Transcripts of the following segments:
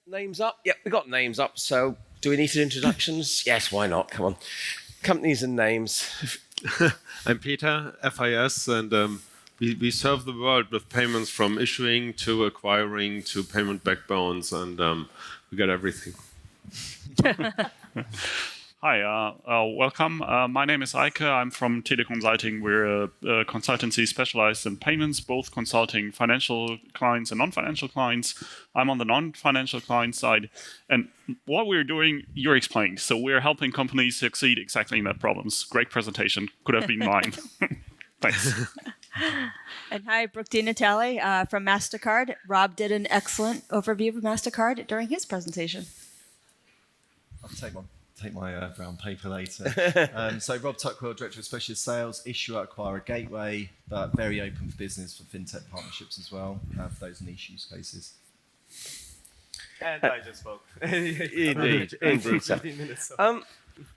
names up? Yep, we got names up. So do we need introductions? Yes, why not? Come on. Companies and names. I'm Peter, FIS, and we serve the world with payments from issuing to acquiring to payment backbones, and we got everything. Hi, welcome. My name is Eike. I'm from Thede Consulting. We're a consultancy specialized in payments, both consulting financial clients and non-financial clients. I'm on the non-financial client side. And what we're doing, you're explaining. So we're helping companies succeed exactly in that problems. Great presentation. Could have been mine. Thanks. And hi, Brooke Natale from Mastercard. Rob did an excellent overview of Mastercard during his presentation. I'll take my brown paper later. So Rob Tuckwell, Director of Specialist Sales, issuer, acquirer, gateway, but very open for business for fintech partnerships as well, for those niche use cases. And I just spoke. Indeed.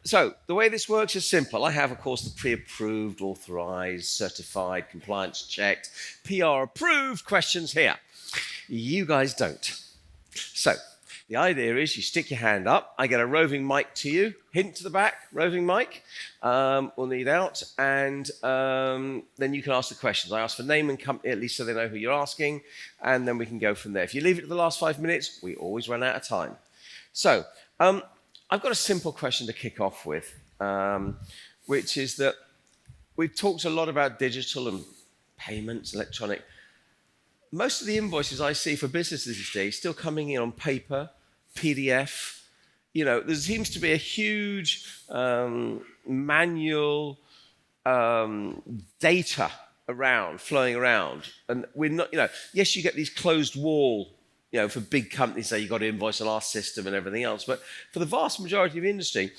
So the way this works is simple. I have, of course, the pre-approved, authorized, certified, compliance checked, PR approved questions here. You guys don't. So the idea is you stick your hand up, I get a roving mic to you, hint to the back, roving mic, we'll need out, and then you can ask the questions. I ask for name and company, at least so they know who you're asking, and then we can go from there. If you leave it to the last 5 minutes, we always run out of time. So I've got a simple question to kick off with, which is that we've talked a lot about digital and payments, electronic. Most of the invoices I see for businesses these days still coming in on paper, PDF. You know, there seems to be a huge manual data flowing around. And we're not, yes, you get these closed wall, for big companies, say you've got to invoice on our system and everything else. But for the vast majority of industry,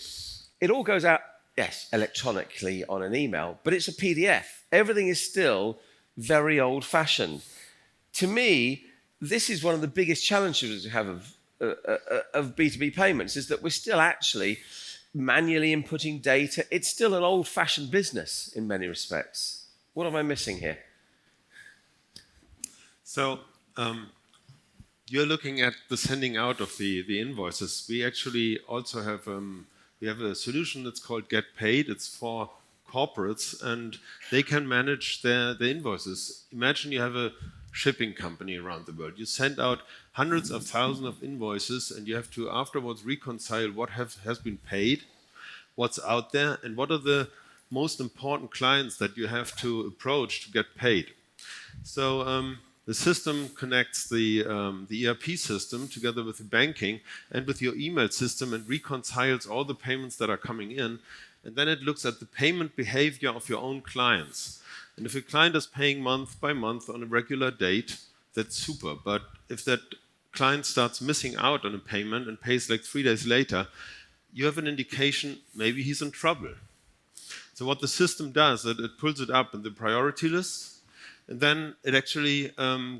it all goes out, yes, electronically on an email, but it's a PDF. Everything is still very old-fashioned. To me, this is one of the biggest challenges we have of B2B payments, is that we're still actually manually inputting data. It's still an old-fashioned business in many respects. What am I missing here? So you're looking at the sending out of the invoices. We actually also have we have a solution that's called Get Paid. It's for corporates, and they can manage their invoices. Imagine you have a shipping company around the world. You send out hundreds of thousands of invoices, and you have to afterwards reconcile what has been paid, what's out there, and what are the most important clients that you have to approach to get paid. So the system connects the ERP system together with the banking and with your email system and reconciles all the payments that are coming in. And then it looks at the payment behavior of your own clients. And if a client is paying month by month on a regular date, that's super. But if that client starts missing out on a payment and pays like 3 days later, you have an indication maybe he's in trouble. So what the system does, it pulls it up in the priority list, and then it actually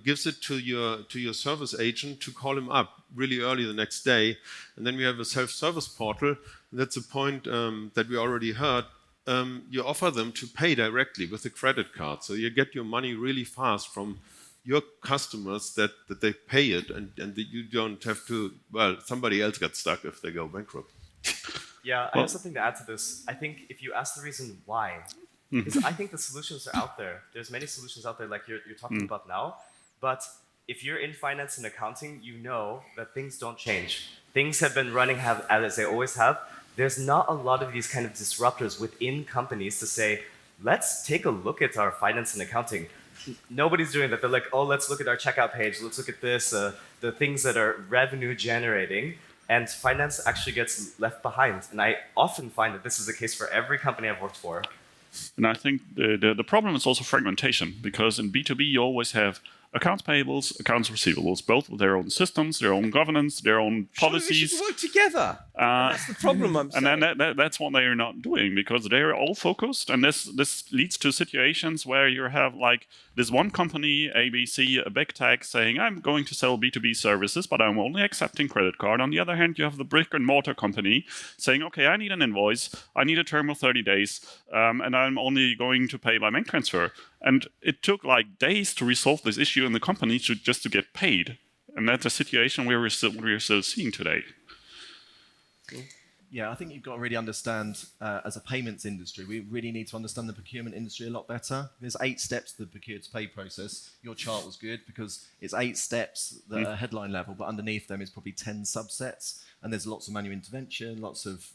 gives it to your service agent to call him up really early the next day. And then we have a self-service portal. And that's a point that we already heard. You offer them to pay directly with a credit card. So you get your money really fast from your customers that they pay it, and that you don't have to, well, somebody else gets stuck if they go bankrupt. Yeah, I have something to add to this. I think if you ask the reason why, because I think the solutions are out there. There's many solutions out there like you're talking about now. But if you're in finance and accounting, you know that things don't change. Things have been running as they always have. There's not a lot of these kind of disruptors within companies to say, let's take a look at our finance and accounting. Nobody's doing that. They're like, oh, let's look at our checkout page. Let's look at this, the things that are revenue generating. And finance actually gets left behind. And I often find that this is the case for every company I've worked for. And I think the problem is also fragmentation, because in B2B you always have accounts payables, accounts receivables, both with their own systems, their own governance, their own policies. Surely we should work together. That's the problem I'm saying. And then that's what they are not doing, because they're all focused, and this leads to situations where you have like this one company, ABC, a big tech, saying, I'm going to sell B2B services, but I'm only accepting credit card. On the other hand, you have the brick and mortar company saying, okay, I need an invoice, I need a term of 30 days, and I'm only going to pay by bank transfer. And it took like days to resolve this issue in the company just to get paid. And that's a situation we're still seeing today. Yeah, I think you've got to really understand, as a payments industry, we really need to understand the procurement industry a lot better. There's 8 steps to the procure-to-pay process. Your chart was good because it's 8 steps that are headline level, but underneath them is probably 10 subsets, and there's lots of manual intervention, lots of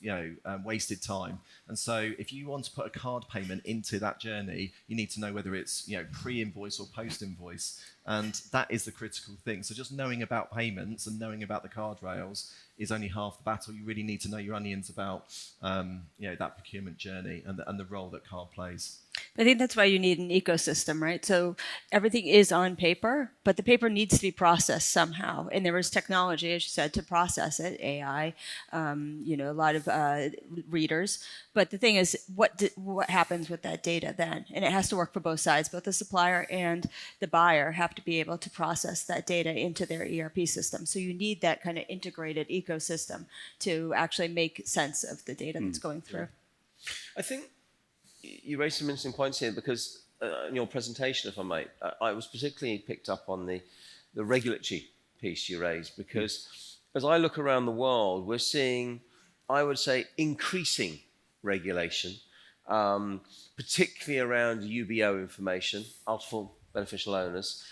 wasted time. And so if you want to put a card payment into that journey, you need to know whether it's pre-invoice or post-invoice, and that is the critical thing. So just knowing about payments and knowing about the card rails is only half the battle. You really need to know your onions about that procurement journey and the role that card plays. I think that's why you need an ecosystem, right? So everything is on paper, but the paper needs to be processed somehow. And there is technology, as you said, to process it, AI, a lot of readers. But the thing is, what happens with that data then? And it has to work for both sides. Both the supplier and the buyer have to be able to process that data into their ERP system. So you need that kind of integrated ecosystem to actually make sense of the data that's going through. I think you raised some interesting points here because in your presentation, if I may, I was particularly picked up on the regulatory piece you raised because as I look around the world, we're seeing, I would say, increasing regulation, particularly around UBO information, ultimate beneficial owners.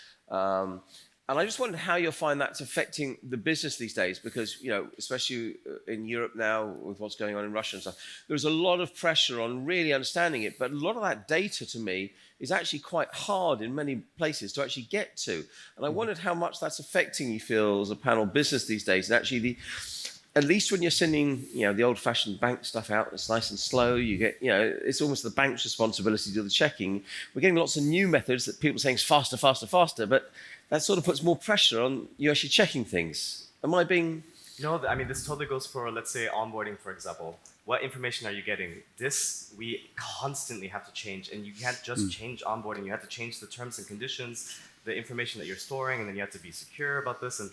And I just wondered how you'll find that's affecting the business these days, because, especially in Europe now with what's going on in Russia and stuff, there's a lot of pressure on really understanding it. But a lot of that data, to me, is actually quite hard in many places to actually get to. And I wondered how much that's affecting, you feel, as a panel business these days. And actually, at least when you're sending, the old-fashioned bank stuff out, it's nice and slow. You get, it's almost the bank's responsibility to do the checking. We're getting lots of new methods that people are saying is faster, faster, faster, but that sort of puts more pressure on you actually checking things. Am I being... No, I mean, this totally goes for, let's say, onboarding, for example. What information are you getting? This, we constantly have to change, and you can't just change onboarding. You have to change the terms and conditions, the information that you're storing, and then you have to be secure about this. And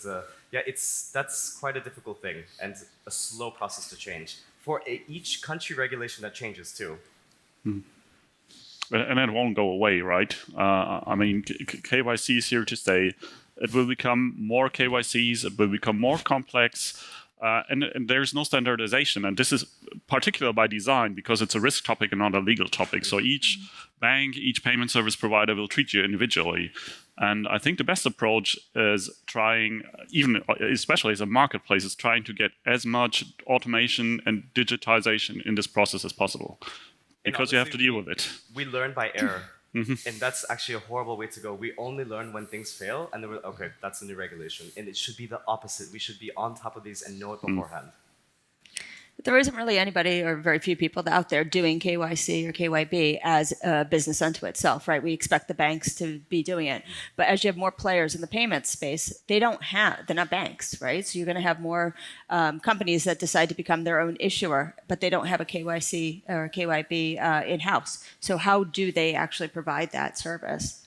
that's quite a difficult thing and a slow process to change for each country regulation that changes too. And it won't go away, right? KYC is here to stay. It will become more KYCs. It will become more complex. And there's no standardization. And this is particular by design because it's a risk topic and not a legal topic. So each bank, each payment service provider will treat you individually. And I think the best approach is trying, even especially as a marketplace, is trying to get as much automation and digitization in this process as possible. Because you have to deal with it. We learn by error. And that's actually a horrible way to go. We only learn when things fail, and then we're okay, that's a new regulation. And it should be the opposite. We should be on top of these and know it beforehand. But there isn't really anybody or very few people out there doing KYC or KYB as a business unto itself, right? We expect the banks to be doing it. But as you have more players in the payment space, they're not banks, right? So you're going to have more companies that decide to become their own issuer, but they don't have a KYC or a KYB in-house. So how do they actually provide that service?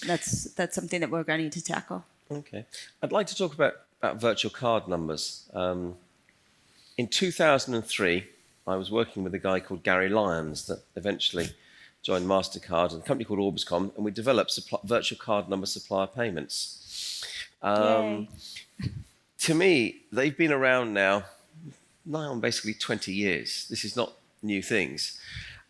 That's something that we're going to need to tackle. Okay. I'd like to talk about virtual card numbers. In 2003, I was working with a guy called Gary Lyons that eventually joined Mastercard and a company called Orbiscom, and we developed virtual card number supplier payments. To me, they've been around now basically 20 years. This is not new things.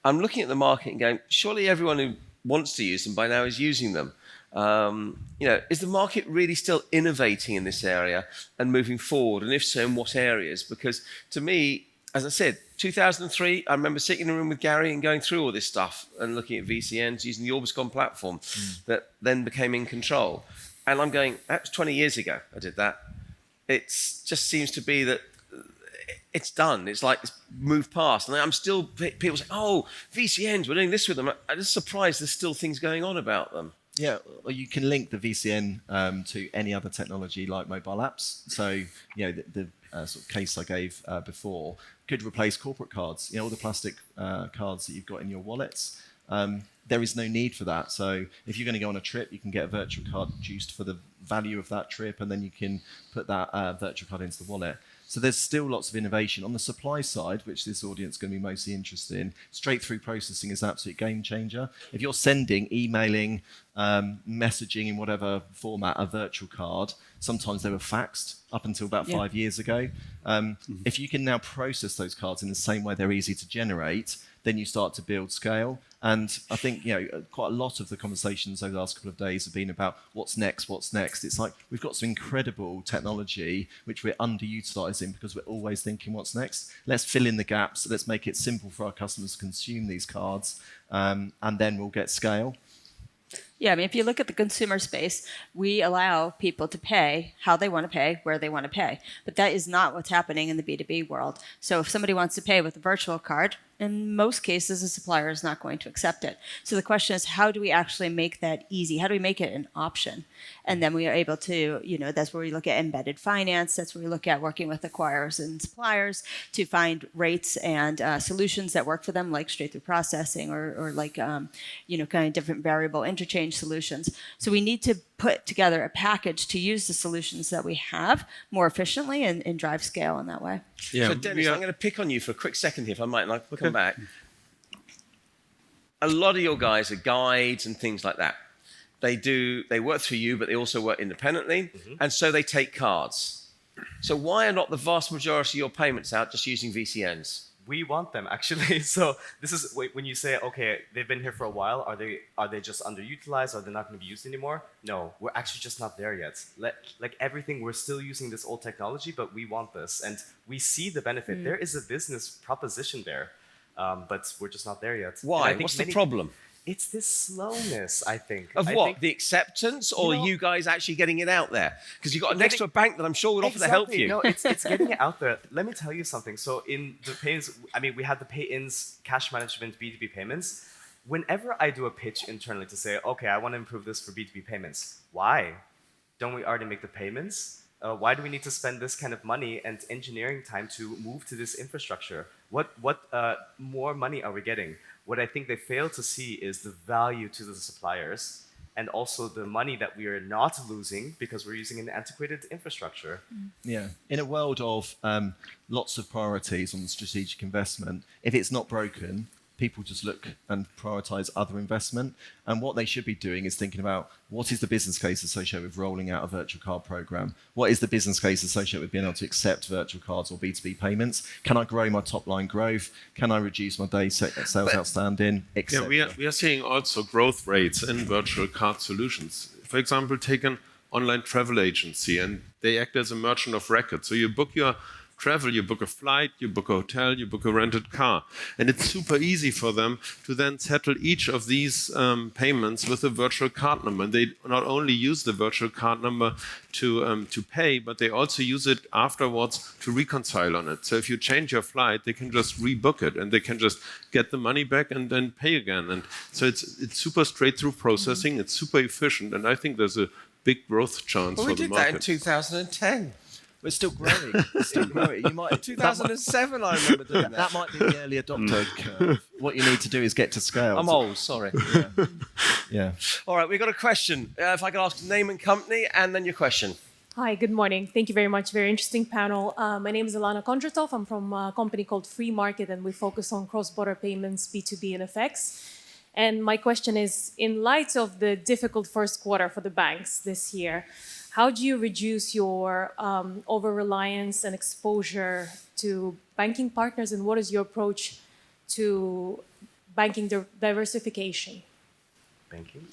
I'm looking at the market and going, surely everyone who wants to use them by now is using them. Is the market really still innovating in this area and moving forward? And if so, in what areas? Because to me, as I said, 2003, I remember sitting in a room with Gary and going through all this stuff and looking at VCNs using the Orbiscom platform that then became in control. And I'm going, that's 20 years ago I did that. It just seems to be that it's done. It's like it's moved past. And I'm still, people say, oh, VCNs, we're doing this with them. I'm just surprised there's still things going on about them. Yeah, or you can link the VCN to any other technology like mobile apps. So, the sort of case I gave before could replace corporate cards. All the plastic cards that you've got in your wallets. There is no need for that. So if you're going to go on a trip, you can get a virtual card produced for the value of that trip, and then you can put that virtual card into the wallet. So there's still lots of innovation. On the supply side, which this audience is going to be mostly interested in, straight-through processing is an absolute game changer. If you're sending, emailing, messaging in whatever format, a virtual card, sometimes they were faxed up until about 5 years ago. If you can now process those cards in the same way they're easy to generate, then you start to build scale. And I think quite a lot of the conversations over the last couple of days have been about what's next. It's like we've got some incredible technology which we're underutilizing because we're always thinking what's next. Let's fill in the gaps. Let's make it simple for our customers to consume these cards, and then we'll get scale. Yeah, I mean, if you look at the consumer space, we allow people to pay how they want to pay, where they want to pay. But that is not what's happening in the B2B world. So if somebody wants to pay with a virtual card, in most cases, the supplier is not going to accept it. So the question is, how do we actually make that easy? How do we make it an option? And then we are able to, that's where we look at embedded finance. That's where we look at working with acquirers and suppliers to find rates and solutions that work for them, like straight-through processing or like, kind of different variable interchange solutions. So we need to put together a package to use the solutions that we have more efficiently and drive scale in that way. Yeah, so Dennis, I'm going to pick on you for a quick second here, if I might, and I'll come back. A lot of your guys are guides and things like that. They work through you, but they also work independently, and so they take cards. So why are not the vast majority of your payments out just using VCNs? We want them, actually. So this is when you say, okay, they've been here for a while. Are they just underutilized? Are they not going to be used anymore? No, we're actually just not there yet. Like everything, we're still using this old technology, but we want this, and we see the benefit. There is a business proposition there, but we're just not there yet. Why? What's the problem? It's this slowness, I think. Of what? The acceptance, or you guys actually getting it out there? Because you've got next to a bank that I'm sure would offer to help you. No, it's getting it out there. Let me tell you something. So in the payments, we had the pay-ins, cash management, B2B payments. Whenever I do a pitch internally to say, okay, I want to improve this for B2B payments, why? Don't we already make the payments? Why do we need to spend this kind of money and engineering time to move to this infrastructure? What more money are we getting? What I think they fail to see is the value to the suppliers and also the money that we are not losing because we're using an antiquated infrastructure. Yeah. In a world of lots of priorities on strategic investment, if it's not broken, people just look and prioritize other investment. And what they should be doing is thinking about what is the business case associated with rolling out a virtual card program? What is the business case associated with being able to accept virtual cards or B2B payments? Can I grow my top line growth? Can I reduce my day sales outstanding, etc.? Yeah, we are seeing also growth rates in virtual card solutions. For example, take an online travel agency, and they act as a merchant of record. So you book your travel, you book a flight, you book a hotel, you book a rented car. And it's super easy for them to then settle each of these payments with a virtual card number. And they not only use the virtual card number to pay, but they also use it afterwards to reconcile on it. So if you change your flight, they can just rebook it and they can just get the money back and then pay again. And so it's super straight through processing, it's super efficient, and I think there's a big growth chance for the market. We did that in 2010. We're still growing. You might, in 2007, I remember doing that. That might be the early adopter curve. What you need to do is get to scale. I'm old, sorry. Yeah. All right, we've got a question. If I could ask name and company and then your question. Hi, good morning. Thank you very much. Very interesting panel. My name is Ilana Kondratov. I'm from a company called Free Market, and we focus on cross-border payments, B2B, and FX. And my question is, in light of the difficult first quarter for the banks this year, how do you reduce your over-reliance and exposure to banking partners, and what is your approach to banking diversification? Banking?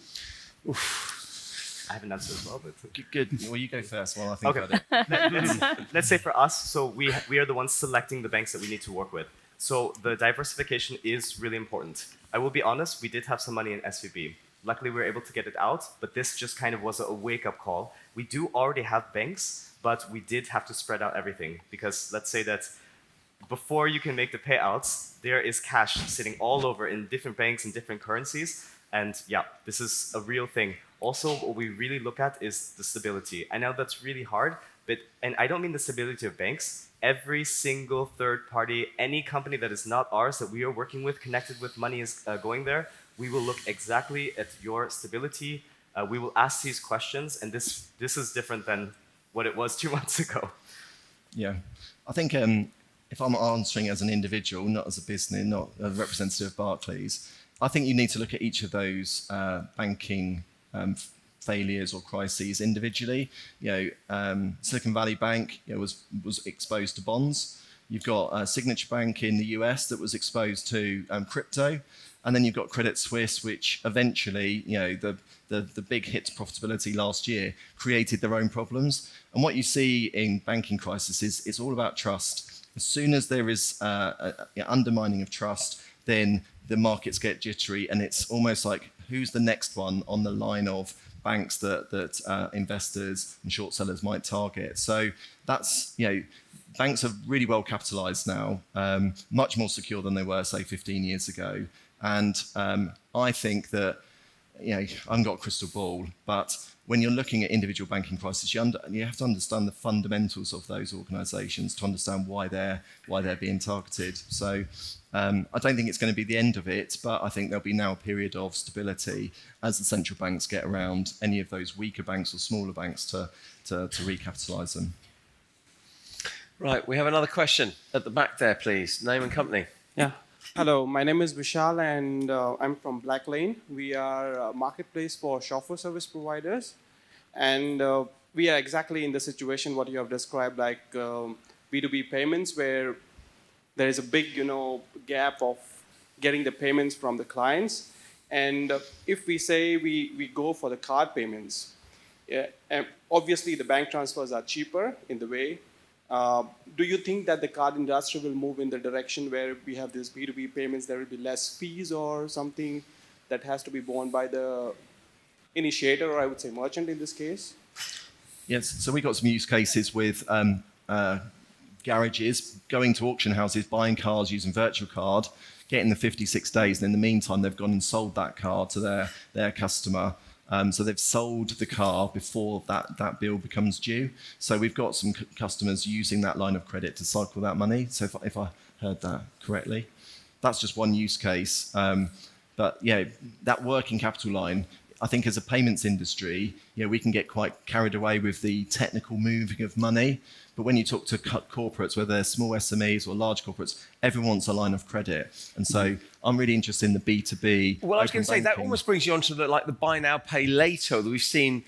Oof. I have an answer as well, but good. Well, you go first while I think about it. Let's say for us, so we are the ones selecting the banks that we need to work with. So the diversification is really important. I will be honest, we did have some money in SVB. Luckily, we were able to get it out, but this just kind of was a wake-up call. We do already have banks, but we did have to spread out everything because let's say that before you can make the payouts, there is cash sitting all over in different banks and different currencies. And yeah, this is a real thing. Also, what we really look at is the stability. I know that's really hard, and I don't mean the stability of banks. Every single third party, any company that is not ours that we are working with, connected with money is going there, we will look exactly at your stability. We will ask these questions, and this is different than what it was 2 months ago. Yeah, I think if I'm answering as an individual, not as a business, not a representative of Barclays, I think you need to look at each of those banking failures or crises individually. Silicon Valley Bank was exposed to bonds. You've got Signature Bank in the US that was exposed to crypto. And then you've got Credit Suisse, which eventually, the big hit to profitability last year created their own problems. And what you see in banking crisis is it's all about trust. As soon as there is undermining of trust, then the markets get jittery, and it's almost like who's the next one on the line of banks that investors and short sellers might target. So that's, banks are really well capitalized now, much more secure than they were, say, 15 years ago. And I think that, I haven't got a crystal ball, but when you're looking at individual banking crises, you have to understand the fundamentals of those organisations to understand why they're being targeted. So I don't think it's going to be the end of it, but I think there'll be now a period of stability as the central banks get around any of those weaker banks or smaller banks to recapitalise them. Right, we have another question at the back there, please. Name and company. Yeah. Hello, my name is Vishal and I'm from Black Lane. We are a marketplace for chauffeur service providers. And we are exactly in the situation what you have described, like B2B payments, where there is a big gap of getting the payments from the clients. And if we say we go for the card payments, obviously the bank transfers are cheaper in the way. Do you think that the card industry will move in the direction where we have this B2B payments, there will be less fees or something that has to be borne by the initiator, or I would say merchant in this case? Yes, so we got some use cases with garages going to auction houses, buying cars using virtual card, getting the 56 days, and in the meantime, they've gone and sold that car to their customer. So they've sold the car before that bill becomes due. So we've got some customers using that line of credit to cycle that money. So if I heard that correctly, that's just one use case. But that working capital line, I think as a payments industry, we can get quite carried away with the technical moving of money. But when you talk to corporates, whether they're small SMEs or large corporates, everyone wants a line of credit. And so I'm really interested in the B2B. Well, I was going to say, that almost brings you on to the buy now, pay later that we've seen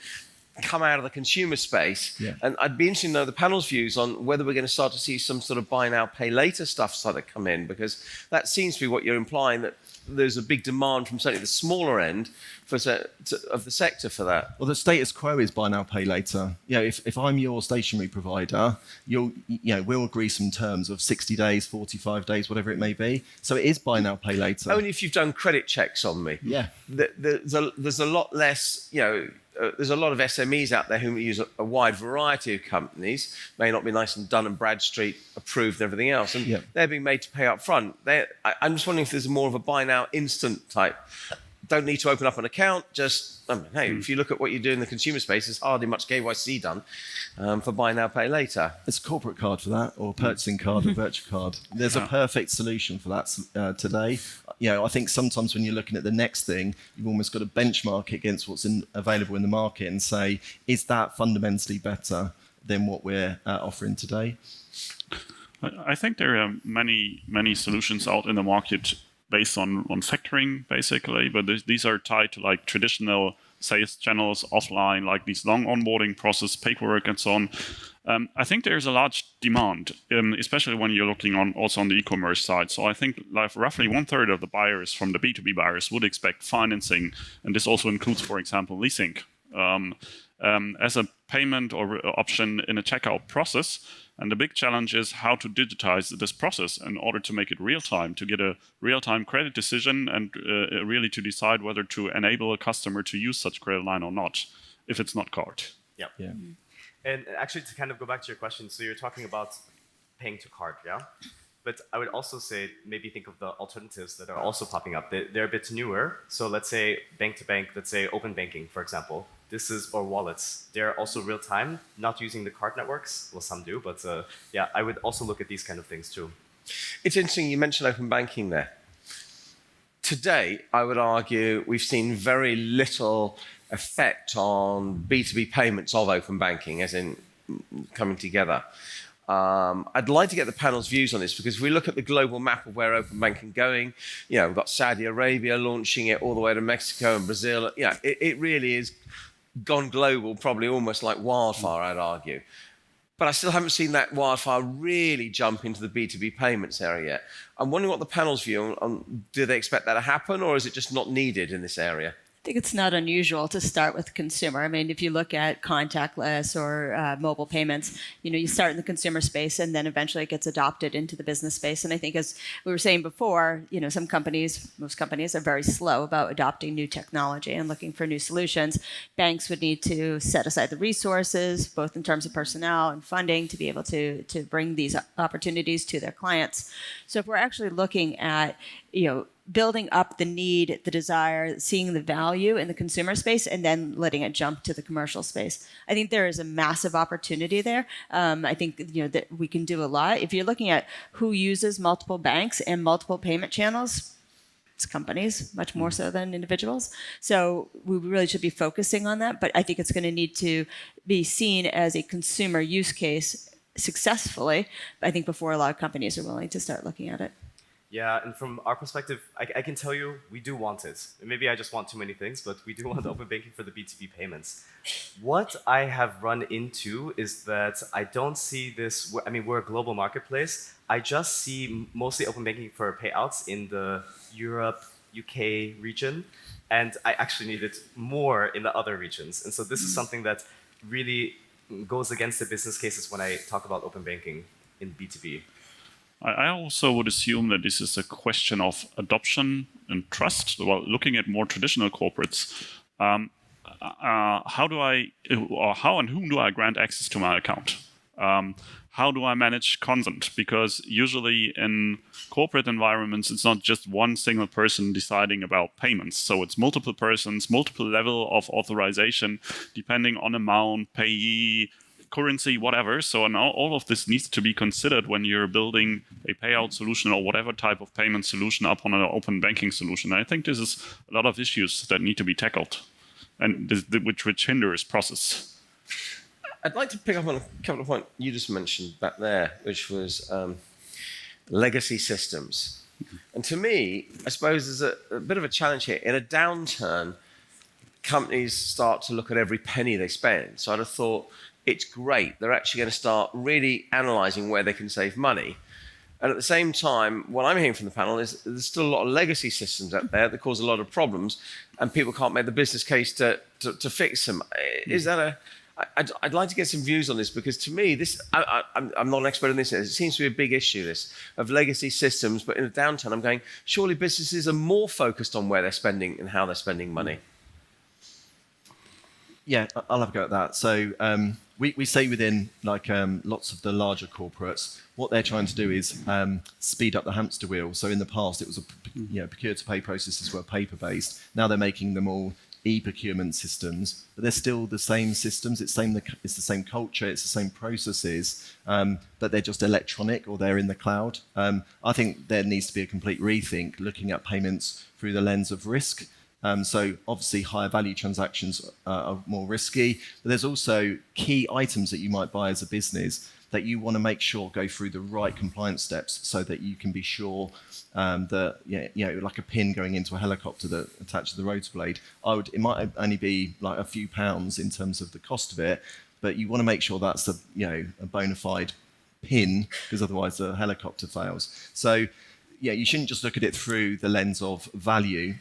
come out of the consumer space. Yeah. And I'd be interested to know the panel's views on whether we're going to start to see some sort of buy now, pay later stuff start to come in, because that seems to be what you're implying, that there's a big demand from certainly the smaller end of the sector for that. Well, the status quo is buy now, pay later. If I'm your stationery provider, we'll agree some terms of 60 days, 45 days, whatever it may be. So it is buy now, pay later. Only if you've done credit checks on me. Yeah. There's a lot less, there's a lot of SMEs out there who use a wide variety of companies, may not be nice and Dun & Bradstreet approved and everything else, and they're being made to pay up front. I'm just wondering if there's more of a buy now instant type. Don't need to open up an account, if you look at what you do in the consumer space, there's hardly much KYC done for buy now, pay later. It's a corporate card for that, or purchasing card or virtual card. There's a perfect solution for that today. I think sometimes when you're looking at the next thing, you've almost got to benchmark it against what's available in the market and say, is that fundamentally better than what we're offering today? I think there are many solutions out in the market based on factoring, basically, but these are tied to traditional sales channels offline, like these long onboarding process, paperwork, and so on. I think there's a large demand, especially when you're looking also on the e-commerce side. So I think roughly 1/3 of the buyers from the B2B buyers would expect financing, and this also includes, for example, leasing, as a payment or option in a checkout process. And the big challenge is how to digitize this process in order to make it real-time, to get a real-time credit decision and really to decide whether to enable a customer to use such credit line or not, if it's not card. Yeah. Yeah. And actually, to kind of go back to your question, so you're talking about paying to card, yeah? But I would also say, maybe think of the alternatives that are also popping up. They're a bit newer. So let's say bank-to-bank, let's say open banking, for example. Or wallets. They're also real time, not using the card networks. Well, some do, but I would also look at these kind of things too. It's interesting you mentioned open banking there. Today, I would argue we've seen very little effect on B2B payments of open banking, as in coming together. I'd like to get the panel's views on this, because if we look at the global map of where open banking going, we've got Saudi Arabia launching it all the way to Mexico and Brazil. It really is gone global, probably almost like wildfire, I'd argue. But I still haven't seen that wildfire really jump into the B2B payments area yet. I'm wondering what the panel's view on, do they expect that to happen, or is it just not needed in this area? I think it's not unusual to start with consumer. I mean, if you look at contactless or mobile payments, you start in the consumer space and then eventually it gets adopted into the business space. And I think, as we were saying before, some companies, most companies, are very slow about adopting new technology and looking for new solutions. Banks would need to set aside the resources, both in terms of personnel and funding, to be able to bring these opportunities to their clients. So if we're actually looking at, building up the need, the desire, seeing the value in the consumer space, and then letting it jump to the commercial space, I think there is a massive opportunity there. I think that we can do a lot. If you're looking at who uses multiple banks and multiple payment channels, it's companies, much more so than individuals. So we really should be focusing on that. But I think it's going to need to be seen as a consumer use case successfully, I think, before a lot of companies are willing to start looking at it. Yeah, and from our perspective, I can tell you, we do want it. Maybe I just want too many things, but we do want open banking for the B2B payments. What I have run into is that I don't see this, we're a global marketplace. I just see mostly open banking for payouts in the Europe, UK region, and I actually need it more in the other regions. And so this is something that really goes against the business cases when I talk about open banking in B2B. I also would assume that this is a question of adoption and trust. Well, looking at more traditional corporates, how and whom do I grant access to my account? How do I manage consent? Because usually in corporate environments, it's not just one single person deciding about payments. So it's multiple persons, multiple level of authorization, depending on amount, payee, currency, whatever. So all of this needs to be considered when you're building a payout solution or whatever type of payment solution upon an open banking solution. I think this is a lot of issues that need to be tackled, and which hinders process. I'd like to pick up on a couple of points you just mentioned back there, which was legacy systems. And to me, I suppose there's a bit of a challenge here. In a downturn, companies start to look at every penny they spend. So I'd have thought, it's great. They're actually going to start really analyzing where they can save money. And at the same time, what I'm hearing from the panel is there's still a lot of legacy systems out there that cause a lot of problems, and people can't make the business case to fix them. Is that I'd like to get some views on this, because to me, I'm not an expert in this. It seems to be a big issue, this, of legacy systems. But in a downturn, I'm going, surely businesses are more focused on where they're spending and how they're spending money. Yeah, I'll have a go at that. So we say within lots of the larger corporates, what they're trying to do is speed up the hamster wheel. So in the past, it was procure-to-pay processes were paper-based. Now they're making them all e-procurement systems, but they're still the same systems. It's the same culture. It's the same processes, but they're just electronic or they're in the cloud. I think there needs to be a complete rethink, looking at payments through the lens of risk. So obviously higher value transactions are more risky, but there's also key items that you might buy as a business that you want to make sure go through the right compliance steps, so that you can be sure that, like a pin going into a helicopter that attached to the rotor blade, it might only be like a few pounds in terms of the cost of it, but you want to make sure that's a bona fide pin, because otherwise the helicopter fails. So you shouldn't just look at it through the lens of value.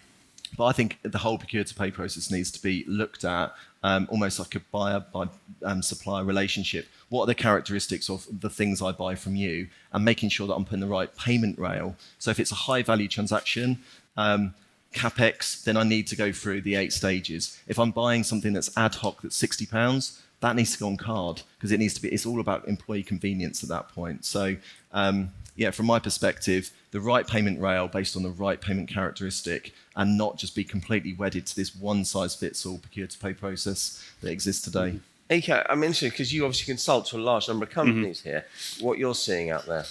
But I think the whole procure-to-pay process needs to be looked at almost like a buyer-supplier relationship. What are the characteristics of the things I buy from you, and making sure that I'm putting the right payment rail. So if it's a high-value transaction, CapEx, then I need to go through the 8 stages. If I'm buying something that's ad hoc, that's £60, that needs to go on card, because it's all about employee convenience at that point. So from my perspective, the right payment rail based on the right payment characteristic, and not just be completely wedded to this one-size-fits-all procure-to-pay process that exists today. Eike, I'm interested, because you obviously consult to a large number of companies here, what you're seeing out there.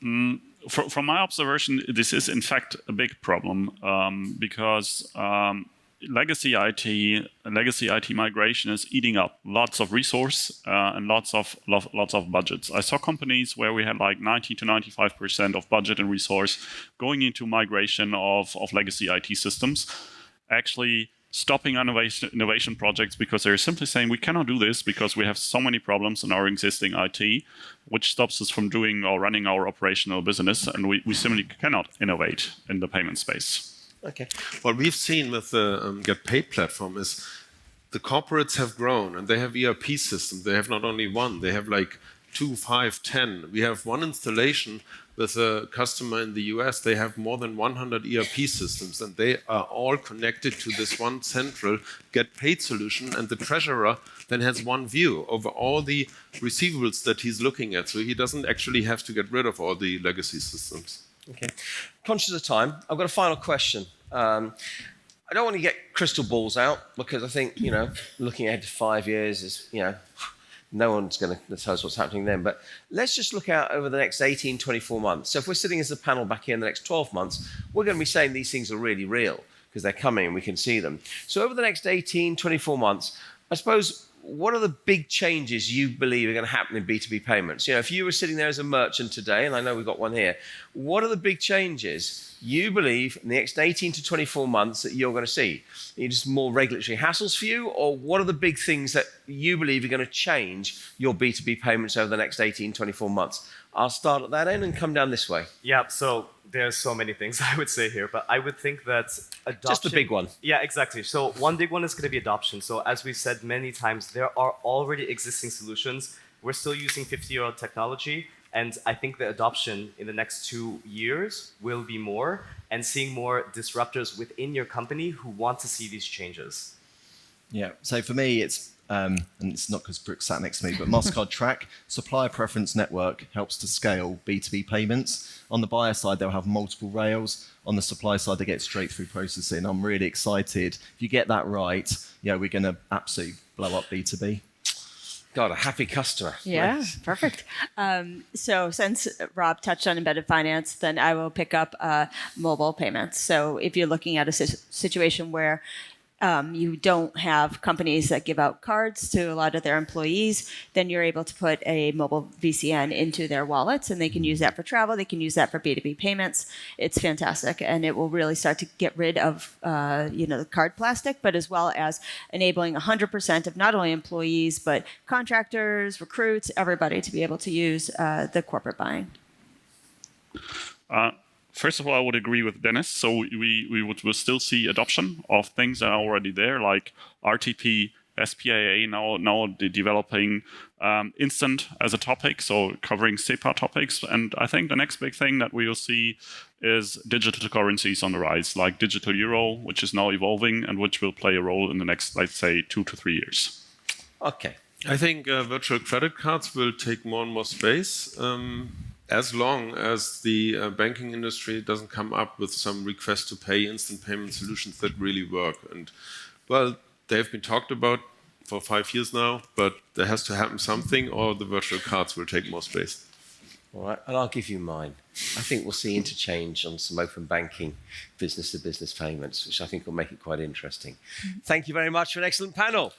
From my observation, this is in fact a big problem, because legacy IT migration is eating up lots of resource and lots of budgets. I saw companies where we had like 90 to 95% of budget and resource going into migration of legacy IT systems, actually stopping innovation projects because they're simply saying we cannot do this because we have so many problems in our existing IT, which stops us from doing or running our operational business, and we simply cannot innovate in the payment space. Okay. What we've seen with the GetPaid platform is the corporates have grown and they have ERP systems. They have not only one, they have like 2, 5, 10. We have one installation with a customer in the US. They have more than 100 ERP systems and they are all connected to this one central GetPaid solution, and the treasurer then has one view over all the receivables that he's looking at. So he doesn't actually have to get rid of all the legacy systems. Okay. Conscious of time, I've got a final question. I don't want to get crystal balls out because I think, looking ahead to 5 years is, no one's going to tell us what's happening then. But let's just look out over the next 18, 24 months. So if we're sitting as a panel back here in the next 12 months, we're going to be saying these things are really real because they're coming and we can see them. So over the next 18, 24 months, I suppose, what are the big changes you believe are going to happen in B2B payments? If you were sitting there as a merchant today, and I know we've got one here, what are the big changes you believe in the next 18 to 24 months that you're going to see? Are you just more regulatory hassles for you, or what are the big things that you believe are going to change your B2B payments over the next 18, 24 months? I'll start at that end and come down this way. Yeah, so there's so many things I would say here, but I would think that adoption... Just the big one. Yeah, exactly. So one big one is going to be adoption. So as we've said many times, there are already existing solutions. We're still using 50-year-old technology, and I think the adoption in the next 2 years will be more, and seeing more disruptors within your company who want to see these changes. Yeah, so for me, it's, and it's not because Brooke sat next to me, but Mastercard Track, Supplier Preference Network, helps to scale B2B payments. On the buyer side, they'll have multiple rails. On the supply side, they get straight through processing. I'm really excited. If you get that right, we're going to absolutely blow up B2B. God, a happy customer. Yeah, Nice. perfect. So since Rob touched on embedded finance, then I will pick up mobile payments. So if you're looking at a situation where you don't have companies that give out cards to a lot of their employees, then you're able to put a mobile VCN into their wallets, and they can use that for travel. They can use that for B2B payments. It's fantastic, and it will really start to get rid of the card plastic, but as well as enabling 100% of not only employees but contractors, recruits, everybody to be able to use the corporate buying. First of all, I would agree with Dennis. So we'll still see adoption of things that are already there, like RTP, SPAA now developing instant as a topic, so covering SEPA topics. And I think the next big thing that we will see is digital currencies on the rise, like digital euro, which is now evolving and which will play a role in the next, let's say, 2 to 3 years. Okay. I think virtual credit cards will take more and more space. As long as the banking industry doesn't come up with some request to pay instant payment solutions that really work. And well, they've been talked about for 5 years now, but there has to happen something or the virtual cards will take more space. All right, and I'll give you mine. I think we'll see interchange on some open banking business-to-business payments, which I think will make it quite interesting. Thank you very much for an excellent panel.